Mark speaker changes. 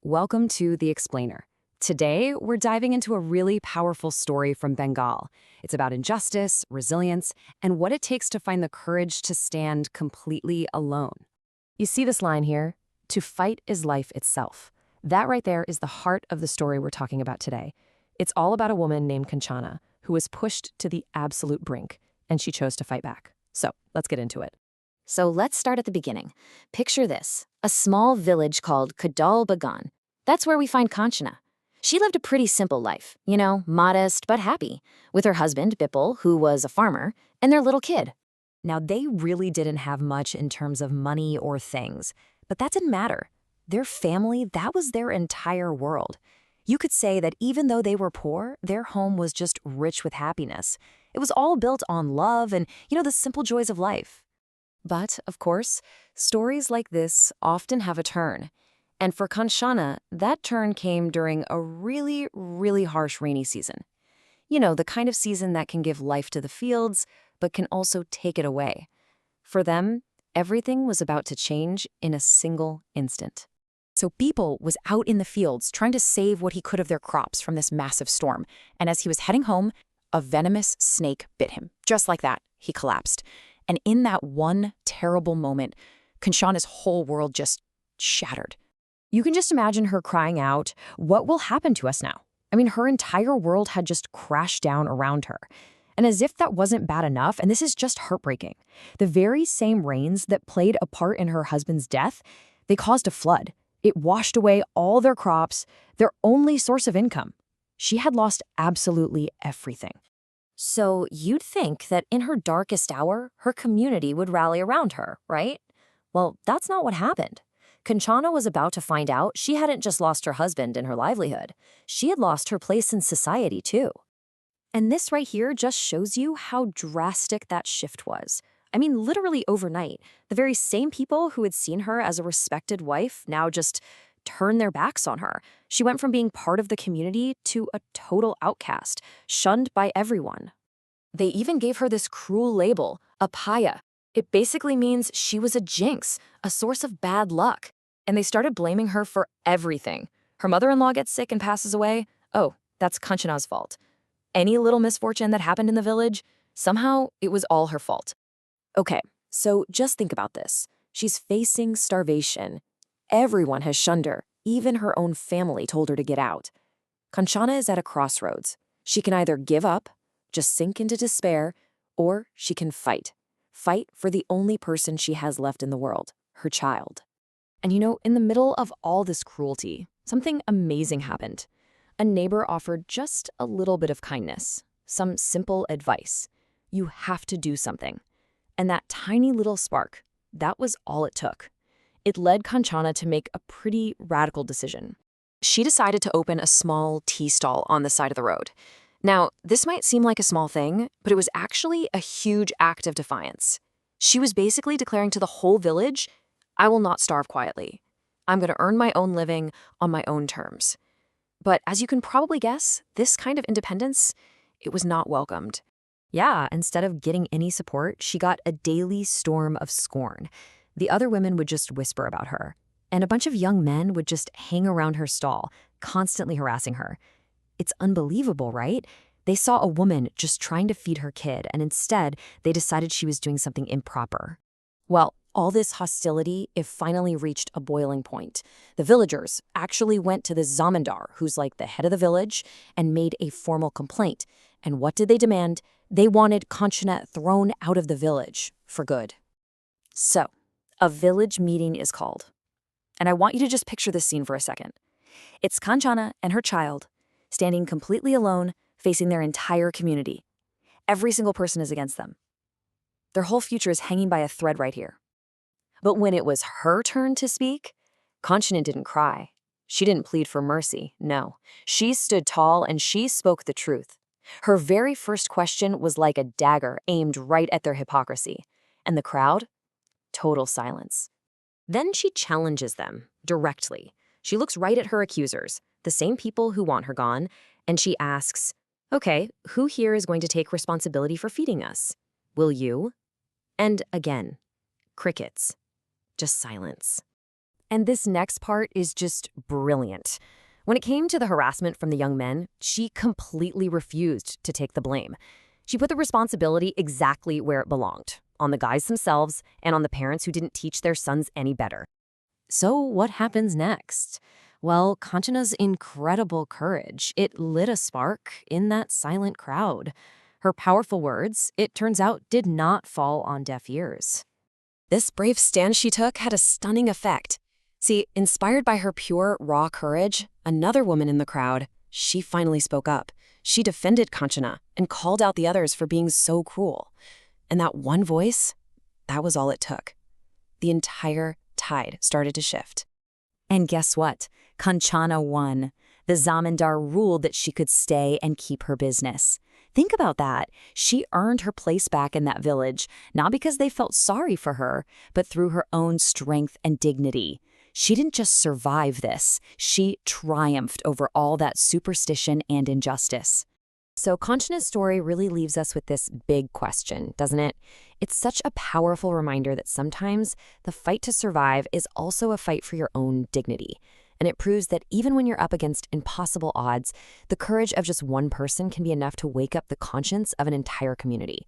Speaker 1: Welcome to The Explainer. Today, we're diving into a really powerful story from Bengal. It's about injustice, resilience, and what it takes to find the courage to stand completely alone. You see this line here? To fight is life itself. That right there is the heart of the story we're talking about today. It's all about a woman named Kanchana who was pushed to the absolute brink, and she chose to fight back. So, let's get into it.
Speaker 2: So let's start at the beginning. Picture this, a small village called Kadal Bagan. That's where we find Kanchana. She lived a pretty simple life, modest but happy, with her husband, Vipul, who was a farmer, and their little kid.
Speaker 1: Now, they really didn't have much in terms of money or things, but that didn't matter. Their family, that was their entire world. You could say that even though they were poor, their home was just rich with happiness. It was all built on love and, the simple joys of life. But, of course, stories like this often have a turn. And for Kanchana, that turn came during a really, really harsh rainy season. The kind of season that can give life to the fields, but can also take it away. For them, everything was about to change in a single instant. So Vipul was out in the fields trying to save what he could of their crops from this massive storm. And as he was heading home, a venomous snake bit him. Just like that, he collapsed. And in that one terrible moment, Kanchana's whole world just shattered. You can just imagine her crying out, "What will happen to us now?" Her entire world had just crashed down around her. And as if that wasn't bad enough, and this is just heartbreaking, the very same rains that played a part in her husband's death, they caused a flood. It washed away all their crops, their only source of income. She had lost absolutely everything.
Speaker 2: So you'd think that in her darkest hour, her community would rally around her, right? Well, that's not what happened. Kanchana was about to find out she hadn't just lost her husband and her livelihood. She had lost her place in society, too. And this right here just shows you how drastic that shift was. Literally overnight, the very same people who had seen her as a respected wife now just turned their backs on her. She went from being part of the community to a total outcast, shunned by everyone. They even gave her this cruel label, a paya. It basically means she was a jinx, a source of bad luck. And they started blaming her for everything. Her mother-in-law gets sick and passes away. Oh, that's Kanchana's fault. Any little misfortune that happened in the village, somehow it was all her fault. Okay, so just think about this. She's facing starvation. Everyone has shunned her. Even her own family told her to get out. Kanchana is at a crossroads. She can either give up, just sink into despair, or she can fight. Fight for the only person she has left in the world, her child. And in the middle of all this cruelty, something amazing happened. A neighbor offered just a little bit of kindness, some simple advice. You have to do something. And that tiny little spark, that was all it took. It led Kanchana to make a pretty radical decision. She decided to open a small tea stall on the side of the road. Now, this might seem like a small thing, but it was actually a huge act of defiance. She was basically declaring to the whole village, I will not starve quietly. I'm going to earn my own living on my own terms. But as you can probably guess, this kind of independence, it was not welcomed. Yeah, instead of getting any support, she got a daily storm of scorn. The other women would just whisper about her, and a bunch of young men would just hang around her stall, constantly harassing her. It's unbelievable, right? They saw a woman just trying to feed her kid, and instead, they decided she was doing something improper. Well, all this hostility, it finally reached a boiling point. The villagers actually went to the zamindar, who's like the head of the village, and made a formal complaint. And what did they demand? They wanted Kanchana thrown out of the village for good. So, a village meeting is called. And I want you to just picture this scene for a second. It's Kanchana and her child, standing completely alone, facing their entire community. Every single person is against them. Their whole future is hanging by a thread right here. But when it was her turn to speak, Kanchana didn't cry. She didn't plead for mercy, no. She stood tall and she spoke the truth. Her very first question was like a dagger aimed right at their hypocrisy. And the crowd? Total silence. Then she challenges them directly. She looks right at her accusers, the same people who want her gone, and she asks, okay, who here is going to take responsibility for feeding us? Will you? And again, crickets. Just silence. And this next part is just brilliant. When it came to the harassment from the young men, she completely refused to take the blame. She put the responsibility exactly where it belonged, on the guys themselves and on the parents who didn't teach their sons any better. So what happens next? Well, Kanchana's incredible courage, it lit a spark in that silent crowd. Her powerful words, it turns out, did not fall on deaf ears.
Speaker 1: This brave stand she took had a stunning effect. See, inspired by her pure, raw courage, another woman in the crowd, she finally spoke up. She defended Kanchana and called out the others for being so cruel. And that one voice, that was all it took. The entire tide started to shift. And guess what? Kanchana won. The zamindar ruled that she could stay and keep her business. Think about that. She earned her place back in that village, not because they felt sorry for her, but through her own strength and dignity. She didn't just survive this, she triumphed over all that superstition and injustice. So Kanchana's story really leaves us with this big question, doesn't it? It's such a powerful reminder that sometimes the fight to survive is also a fight for your own dignity. And it proves that even when you're up against impossible odds, the courage of just one person can be enough to wake up the conscience of an entire community.